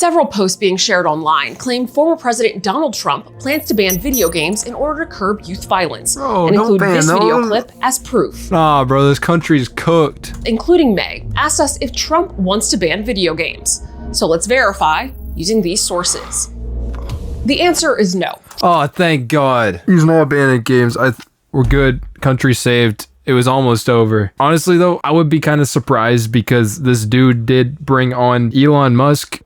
Several posts being shared online claim former President Donald Trump plans to ban video games in order to curb youth violence, and include this video clip as proof. Nah, bro, this country's cooked. Including Meg asked us if Trump wants to ban video games. So let's verify using these sources. The answer is no. Oh, thank God. He's not banning games. We're good. Country saved. It was almost over. Honestly, though, I would be kind of surprised because this dude did bring on Elon Musk.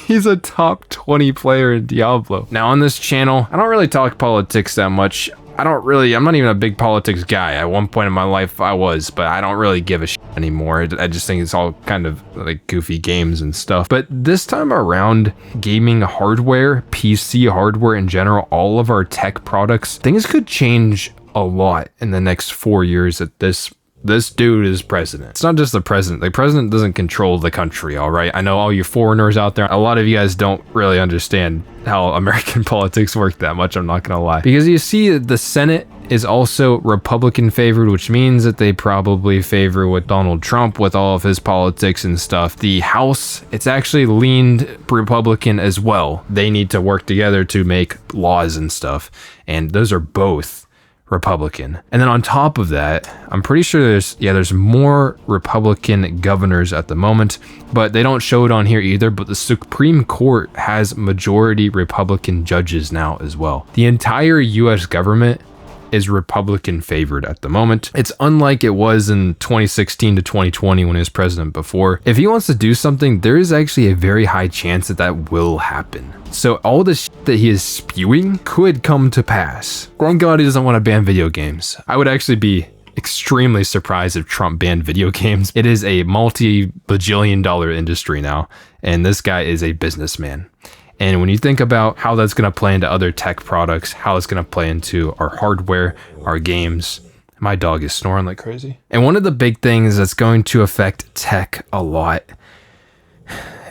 He's a top 20 player in Diablo. Now, on this channel, I don't really talk politics that much. I'm not even a big politics guy. At one point in my life, I was, but I don't really give a shit anymore. I just think it's all kind of like goofy games and stuff. But this time around, gaming hardware, PC hardware in general, all of our tech products, things could change a lot in the next 4 years that this dude is president. It's not just the president. The president doesn't control the country, all right? I know all you foreigners out there, a lot of you guys don't really understand how American politics work that much, I'm not gonna lie. Because you see, the Senate is also Republican favored, which means that they probably favor with Donald Trump with all of his politics and stuff. The House, it's actually leaned Republican as well. They need to work together to make laws and stuff, and those are both Republican. And then on top of that, I'm pretty sure there's more Republican governors at the moment, but they don't show it on here either. But the Supreme Court has majority Republican judges now as well. The entire US government is Republican favored at the moment. It's unlike it was in 2016 to 2020 when he was president before. If he wants to do something, there is actually a very high chance that that will happen. So all the shit that he is spewing could come to pass. Thank God he doesn't want to ban video games. I would actually be extremely surprised if Trump banned video games. It is a multi-bajillion dollar industry now, and this guy is a businessman. And when you think about how that's going to play into other tech products, how it's going to play into our hardware, our games, my dog is snoring like crazy. And one of the big things that's going to affect tech a lot,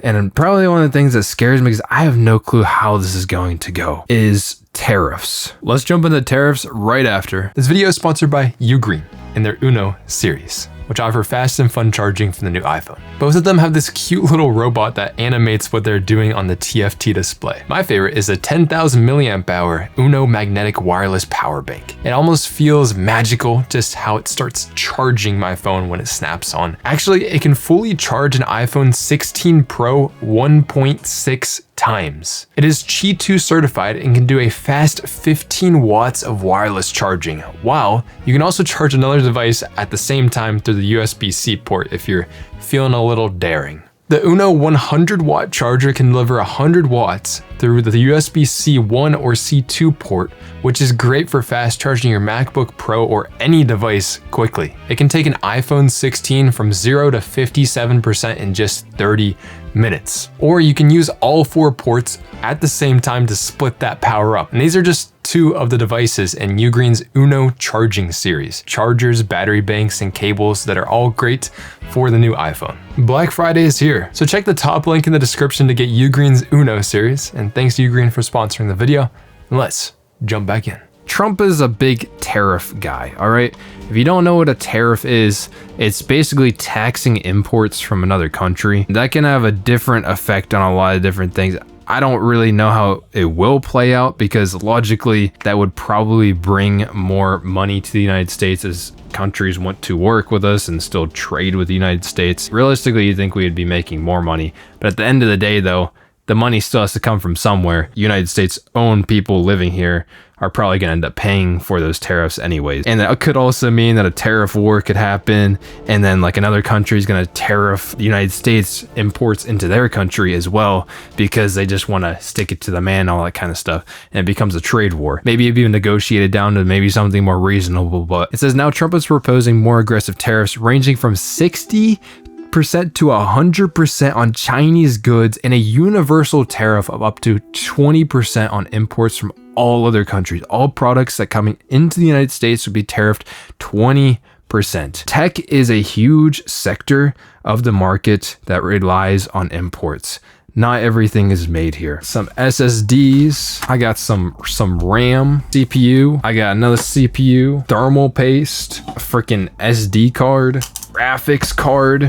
and probably one of the things that scares me because I have no clue how this is going to go, is tariffs. Let's jump into tariffs right after. This video is sponsored by Ugreen and their Uno series, which offer fast and fun charging for the new iPhone. Both of them have this cute little robot that animates what they're doing on the TFT display. My favorite is a 10,000 milliamp hour Uno magnetic wireless power bank. It almost feels magical just how it starts charging my phone when it snaps on. Actually, it can fully charge an iPhone 16 Pro 1.6 times. It is Qi 2 certified and can do a fast 15 watts of wireless charging, while you can also charge another device at the same time through the USB-C port if you're feeling a little daring. The Uno 100 watt charger can deliver 100 watts through the USB-C 1 or C2 port, which is great for fast charging your MacBook Pro or any device quickly. It can take an iPhone 16 from 0 to 57% in just 30 minutes. Or you can use all 4 ports at the same time to split that power up. And these are just 2 of the devices in Ugreen's Uno charging series. Chargers, battery banks, and cables that are all great for the new iPhone. Black Friday is here, so check the top link in the description to get Ugreen's Uno series. And thanks to Ugreen for sponsoring the video. And let's jump back in. Trump is a big tariff guy, all right? If you don't know what a tariff is, it's basically taxing imports from another country. That can have a different effect on a lot of different things. I don't really know how it will play out because logically that would probably bring more money to the United States as countries want to work with us and still trade with the United States. Realistically, you'd think we'd be making more money. But at the end of the day, though, the money still has to come from somewhere. United States own people living here are probably going to end up paying for those tariffs anyways. And that could also mean that a tariff war could happen, and then like another country is going to tariff the United States imports into their country as well because they just want to stick it to the man, all that kind of stuff, and it becomes a trade war. Maybe it'd even negotiated down to maybe something more reasonable, but it says now Trump is proposing more aggressive tariffs ranging from 60% to 100% on Chinese goods and a universal tariff of up to 20% on imports from all other countries. All products that coming into the United States would be tariffed 20%. Tech is a huge sector of the market that relies on imports. Not everything is made here. Some SSDs. I got some RAM, CPU. I got another CPU, thermal paste, a freaking SD card, graphics card,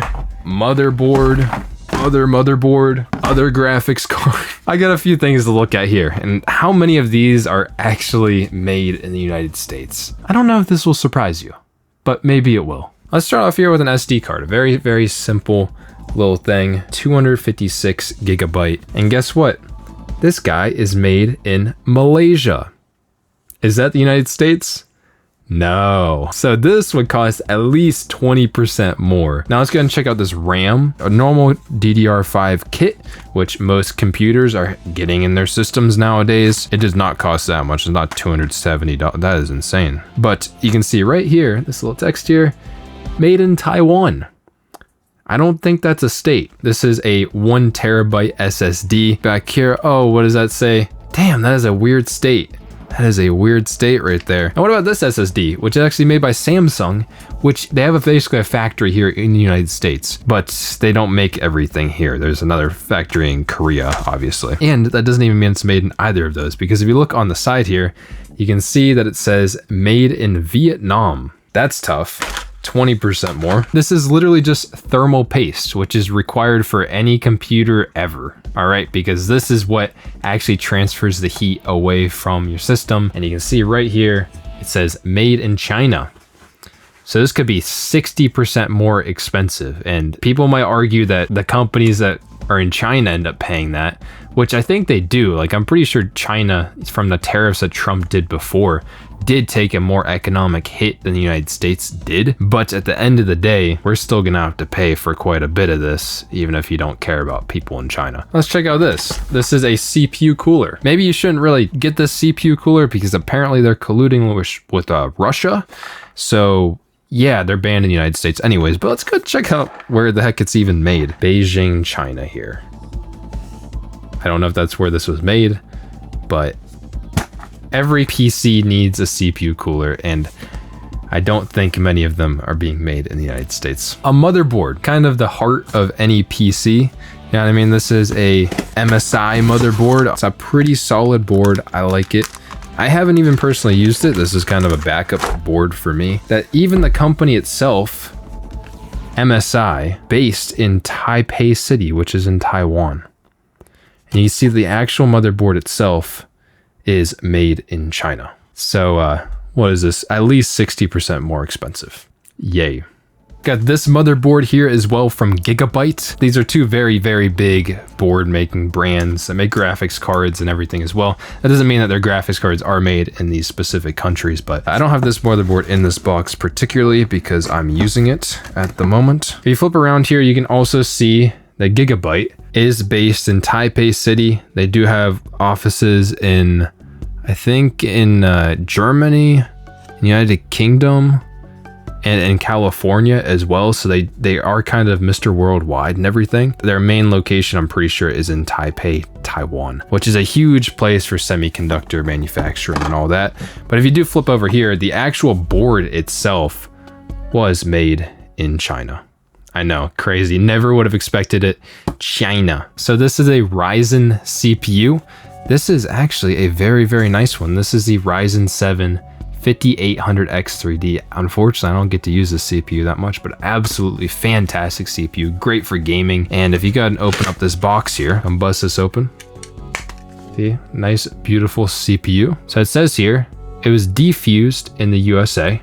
motherboard, other motherboard, other graphics card. I got a few things to look at here, and how many of these are actually made in the United States? I don't know if this will surprise you, but maybe it will. Let's start off here with an SD card, a very, very simple little thing, 256 gigabyte. And guess what? This guy is made in Malaysia. Is that the United States? No. So this would cost at least 20% more. Now let's go and check out this RAM, a normal DDR5 kit, which most computers are getting in their systems nowadays. It does not cost that much. It's not $270. That is insane. But you can see right here, this little text here, made in Taiwan. I don't think that's a state. This is a 1 terabyte SSD. Back here, oh, what does that say? Damn, that is a weird state. That is a weird state right there. And what about this SSD, which is actually made by Samsung, which they have basically a factory here in the United States, but they don't make everything here. There's another factory in Korea, obviously. And that doesn't even mean it's made in either of those, because if you look on the side here, you can see that it says made in Vietnam. That's tough. 20% more. This is literally just thermal paste, which is required for any computer ever. All right, because this is what actually transfers the heat away from your system. And you can see right here, it says made in China. So this could be 60% more expensive. And people might argue that the companies that are in China end up paying that, which I think they do. Like, I'm pretty sure China, from the tariffs that Trump did before, did take a more economic hit than the United States did. But at the end of the day, we're still gonna have to pay for quite a bit of this, even if you don't care about people in China. Let's check out this. This is a CPU cooler. Maybe you shouldn't really get this CPU cooler because apparently they're colluding with Russia. So yeah, they're banned in the United States anyways, but let's go check out where the heck it's even made. Beijing, China here. I don't know if that's where this was made, but every PC needs a CPU cooler, and I don't think many of them are being made in the United States. A motherboard, kind of the heart of any PC. You know what I mean? This is a MSI motherboard. It's a pretty solid board. I like it. I haven't even personally used it. This is kind of a backup board for me. That even the company itself, MSI, based in Taipei City, which is in Taiwan. And you see the actual motherboard itself is made in China. So what is this? At least 60% more expensive. Yay. Got this motherboard here as well from Gigabyte. These are two very, very big board making brands that make graphics cards and everything as well. That doesn't mean that their graphics cards are made in these specific countries, but I don't have this motherboard in this box particularly because I'm using it at the moment. If you flip around here, you can also see that Gigabyte is based in Taipei City. They do have offices in, I think, in Germany, United Kingdom, and in California as well. So they are kind of Mr. Worldwide and everything. Their main location, I'm pretty sure, is in Taipei, Taiwan, which is a huge place for semiconductor manufacturing and all that. But if you do flip over here, the actual board itself was made in China. I know, crazy. Never would have expected it. China. So this is a Ryzen CPU. This is actually a very, very nice one. This is the Ryzen 7 5800X3D. Unfortunately, I don't get to use this CPU that much, but absolutely fantastic CPU. Great for gaming. And if you go ahead and open up this box here, I'm bust this open. See, nice, beautiful CPU. So it says here, it was defused in the USA.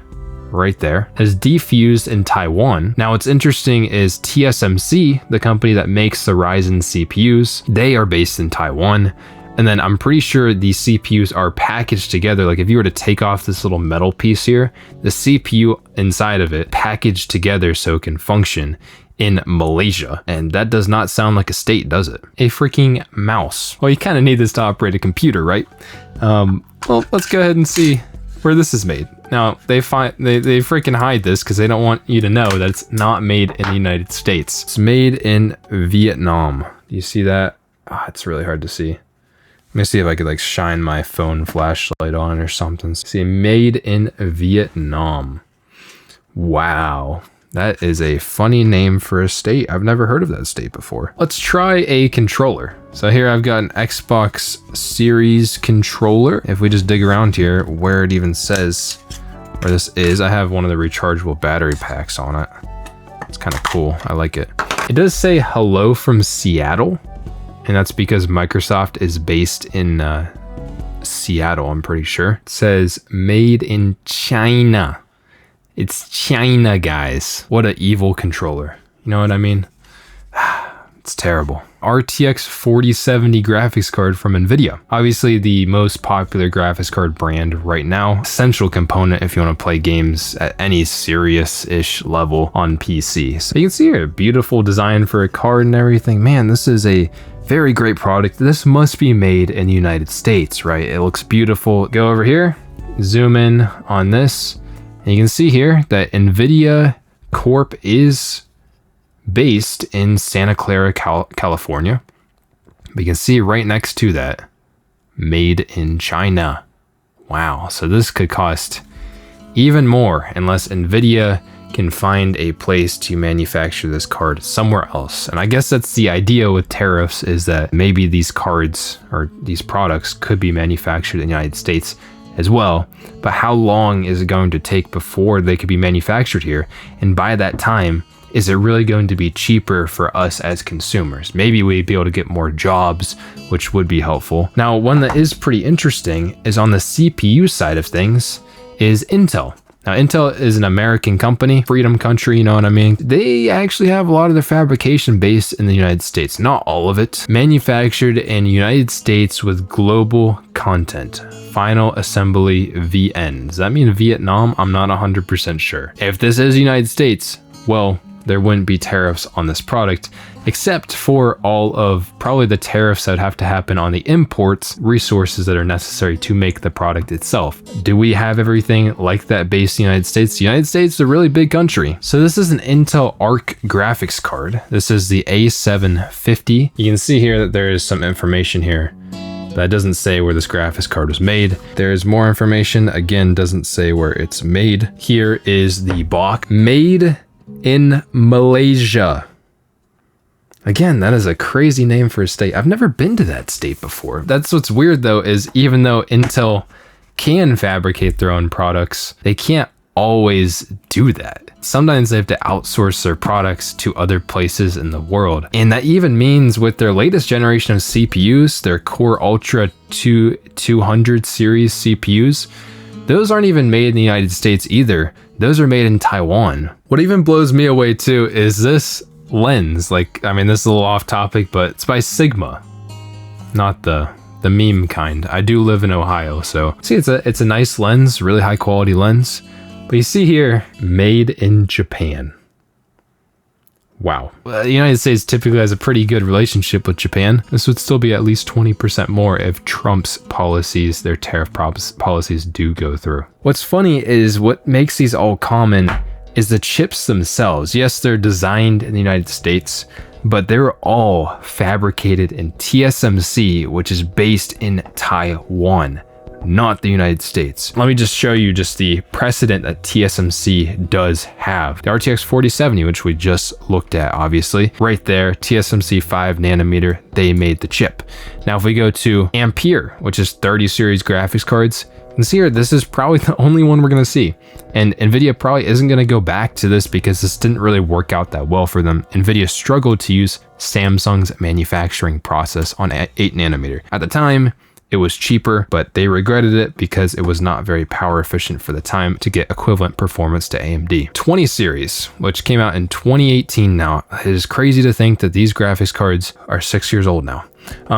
Right there, has defused in Taiwan. Now what's interesting is TSMC, the company that makes the Ryzen CPUs, they are based in Taiwan. And then I'm pretty sure these CPUs are packaged together. Like if you were to take off this little metal piece here, the CPU inside of it packaged together so it can function in Malaysia. And that does not sound like a state, does it? A freaking mouse. Well, you kind of need this to operate a computer, right? Well, let's go ahead and see where this is made. Now they freaking hide this because they don't want you to know that it's not made in the United States. It's made in Vietnam. Do you see that? It's really hard to see. Let me see if I could like shine my phone flashlight on or something. See, made in Vietnam. Wow. That is a funny name for a state. I've never heard of that state before. Let's try a controller. So here I've got an Xbox Series controller. If we just dig around here, where it even says where this is, I have one of the rechargeable battery packs on it. It's kind of cool. I like it. It does say hello from Seattle, and that's because Microsoft is based in Seattle, I'm pretty sure. It says made in China. It's China, guys. What an evil controller. You know what I mean? It's terrible. RTX 4070 graphics card from NVIDIA. Obviously the most popular graphics card brand right now. Essential component if you want to play games at any serious-ish level on PC. So you can see here, a beautiful design for a card and everything. Man, this is a very great product. This must be made in the United States, right? It looks beautiful. Go over here, zoom in on this, and you can see here that NVIDIA Corp is based in Santa Clara, California. But you can see right next to that, made in China. Wow, so this could cost even more unless NVIDIA can find a place to manufacture this card somewhere else. And I guess that's the idea with tariffs, is that maybe these cards or these products could be manufactured in the United States as well. But how long is it going to take before they could be manufactured here? And by that time, is it really going to be cheaper for us as consumers? Maybe we'd be able to get more jobs, which would be helpful. Now, one that is pretty interesting is on the CPU side of things is Intel. Now, Intel is an American company, freedom country, you know what I mean? They actually have a lot of their fabrication based in the United States. Not all of it. Manufactured in the United States with global content. Final assembly VN. Does that mean Vietnam? I'm not 100% sure. If this is the United States, well, there wouldn't be tariffs on this product, except for all of probably the tariffs that would have to happen on the imports, resources that are necessary to make the product itself. Do we have everything like that based in the United States? The United States is a really big country. So this is an Intel Arc graphics card. This is the A750. You can see here that there is some information here. That doesn't say where this graphics card was made. There's more information, again, doesn't say where it's made. Here is the box. Made in Malaysia. Again, that is a crazy name for a state. I've never been to that state before. That's what's weird though, is even though Intel can fabricate their own products, they can't always do that. Sometimes they have to outsource their products to other places in the world. And that even means with their latest generation of CPUs, their Core Ultra 200 series CPUs, those aren't even made in the United States either. Those are made in Taiwan. What even blows me away too is this lens. Like, I mean, this is a little off topic, but it's by Sigma, not the meme kind. I do live in Ohio, so see, it's a nice lens, really high quality lens. But you see here, made in Japan. Wow. The United States typically has a pretty good relationship with Japan. This would still be at least 20% more if Trump's policies, their tariff policies, do go through. What's funny is what makes these all common is the chips themselves. Yes, they're designed in the United States, but they're all fabricated in TSMC, which is based in Taiwan, not the United States. Let me just show you just the precedent that TSMC does have. The RTX 4070, which we just looked at, obviously, right there, TSMC 5 nanometer, they made the chip. Now, if we go to Ampere, which is 30 series graphics cards, you can see here, this is probably the only one we're gonna see. And NVIDIA probably isn't gonna go back to this because this didn't really work out that well for them. NVIDIA struggled to use Samsung's manufacturing process on 8 nanometer. At the time, it was cheaper, but they regretted it because it was not very power efficient for the time to get equivalent performance to AMD. 20 series, which came out in 2018 now. It is crazy to think that these graphics cards are 6 years old now.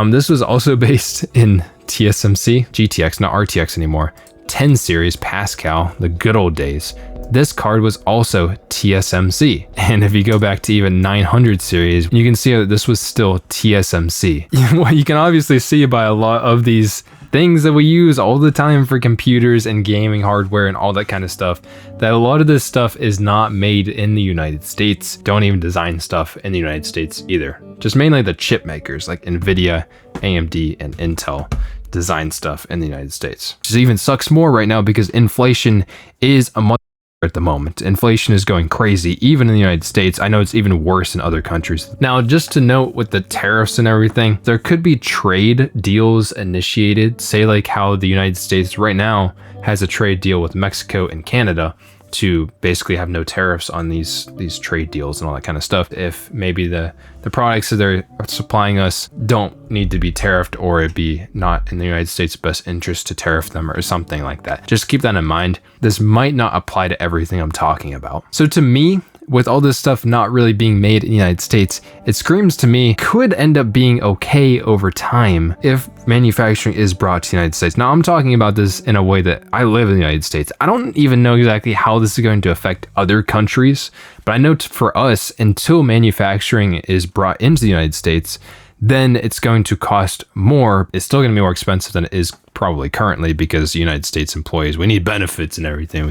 This was also based in TSMC, GTX, not RTX anymore. 10 series Pascal, the good old days. This card was also TSMC. And if you go back to even 900 series, you can see that this was still TSMC. What you can obviously see by a lot of these things that we use all the time for computers and gaming hardware and all that kind of stuff, that a lot of this stuff is not made in the United States. Don't even design stuff in the United States either. Just mainly the chip makers like NVIDIA, AMD, and Intel design stuff in the United States. Which even sucks more right now because inflation is a much at the moment. Inflation is going crazy, even in the United States. I know it's even worse in other countries. Now, just to note with the tariffs and everything, there could be trade deals initiated, say like how the United States right now has a trade deal with Mexico and Canada. to basically have no tariffs on these trade deals and all that kind of stuff. If maybe the products that they're supplying us don't need to be tariffed, or it'd be not in the United States' best interest to tariff them or something like that. Just keep that in mind. This might not apply to everything I'm talking about. So to me, with all this stuff not really being made in the United States, it screams to me could end up being okay over time if manufacturing is brought to the United States. Now, I'm talking about this in a way that I live in the United States. I don't even know exactly how this is going to affect other countries, but I know for us, until manufacturing is brought into the United States, then it's going to cost more. It's still going to be more expensive than it is probably currently, because United States employees, we need benefits and everything.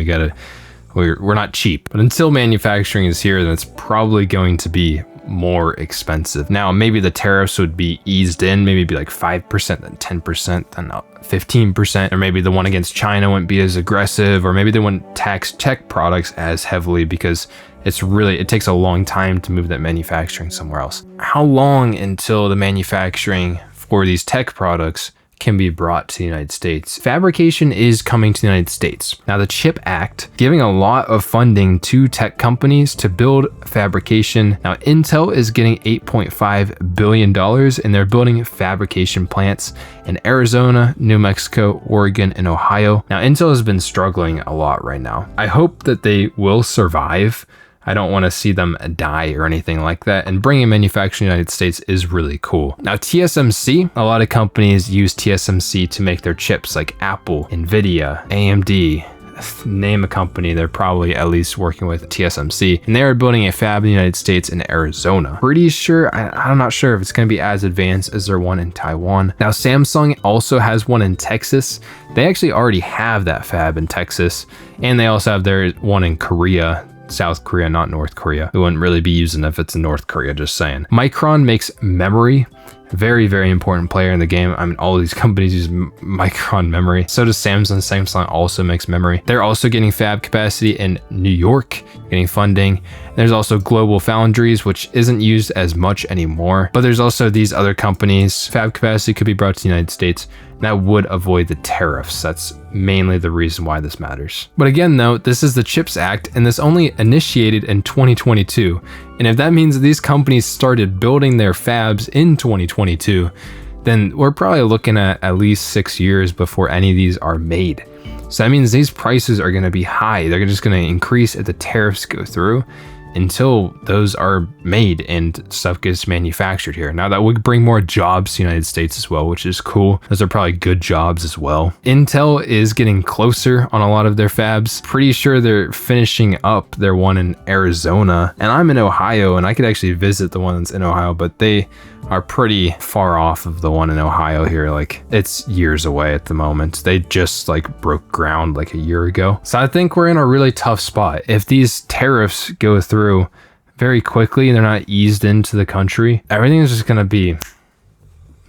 We're not cheap. But until manufacturing is here, then it's probably going to be more expensive. Now, maybe the tariffs would be eased in, maybe it'd be like 5%, then 10%, then 15%, or maybe the one against China wouldn't be as aggressive, or maybe they wouldn't tax tech products as heavily, because it takes a long time to move that manufacturing somewhere else. How long until the manufacturing for these tech products can be brought to the United States? Fabrication is coming to the United States. Now, the CHIP Act giving a lot of funding to tech companies to build fabrication. Now, Intel is getting $8.5 billion, and they're building fabrication plants in Arizona, New Mexico, Oregon, and Ohio. Now, Intel has been struggling a lot right now. I hope that they will survive. I don't want to see them die or anything like that. And bringing manufacturing to the United States is really cool. Now, TSMC, a lot of companies use TSMC to make their chips, like Apple, Nvidia, AMD. Name a company, they're probably at least working with TSMC. And they are building a fab in the United States in Arizona. Pretty sure, I'm not sure if it's going to be as advanced as their one in Taiwan. Now, Samsung also has one in Texas. They actually already have that fab in Texas. And they also have their one in Korea. South Korea, not North Korea. We wouldn't really be using it if it's in North Korea, just saying. Micron makes memory. Very, very important player in the game. I mean, all these companies use Micron memory. So does Samsung. Samsung also makes memory. They're also getting fab capacity in New York, getting funding. There's also Global Foundries, which isn't used as much anymore. But there's also these other companies. Fab capacity could be brought to the United States. That would avoid the tariffs. That's mainly the reason why this matters. But again, though, this is the CHIPS Act, and this only initiated in 2022. And if that means these companies started building their fabs in 2022, then we're probably looking at least 6 years before any of these are made. So that means these prices are going to be high. They're just going to increase if the tariffs go through, until those are made and stuff gets manufactured here. Now, that would bring more jobs to the United States as well, which is cool. Those are probably good jobs as well. Intel is getting closer on a lot of their fabs. Pretty sure they're finishing up their one in Arizona, and I'm in Ohio, and I could actually visit the one that's in Ohio, but they are pretty far off of the one in Ohio here. Like, it's years away at the moment. They just like broke ground like a year ago. So I think we're in a really tough spot. If these tariffs go through very quickly and they're not eased into the country, everything is just going to be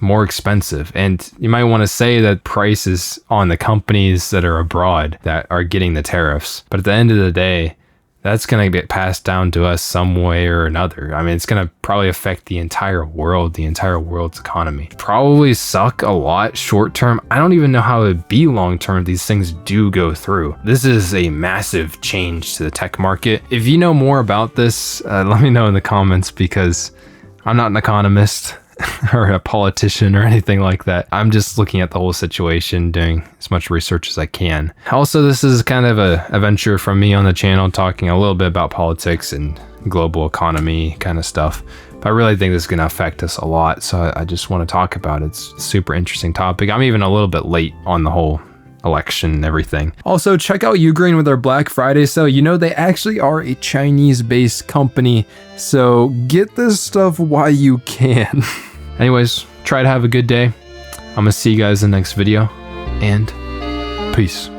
more expensive. And you might want to say that price is on the companies that are abroad that are getting the tariffs. But at the end of the day, that's going to get passed down to us some way or another. I mean, it's going to probably affect the entire world, the entire world's economy. Probably suck a lot short term. I don't even know how it would be long term if these things do go through. This is a massive change to the tech market. If you know more about this, let me know in the comments, because I'm not an economist or a politician or anything like that. I'm just looking at the whole situation, doing as much research as I can. Also, this is kind of a venture from me on the channel, talking a little bit about politics and global economy kind of stuff. But I really think this is going to affect us a lot, so I just want to talk about it. It's a super interesting topic. I'm even a little bit late on the whole election and everything. Also, check out Ugreen with their Black Friday sale. You know, they actually are a Chinese-based company, so get this stuff while you can. Anyways, try to have a good day. I'm gonna see you guys in the next video, and peace.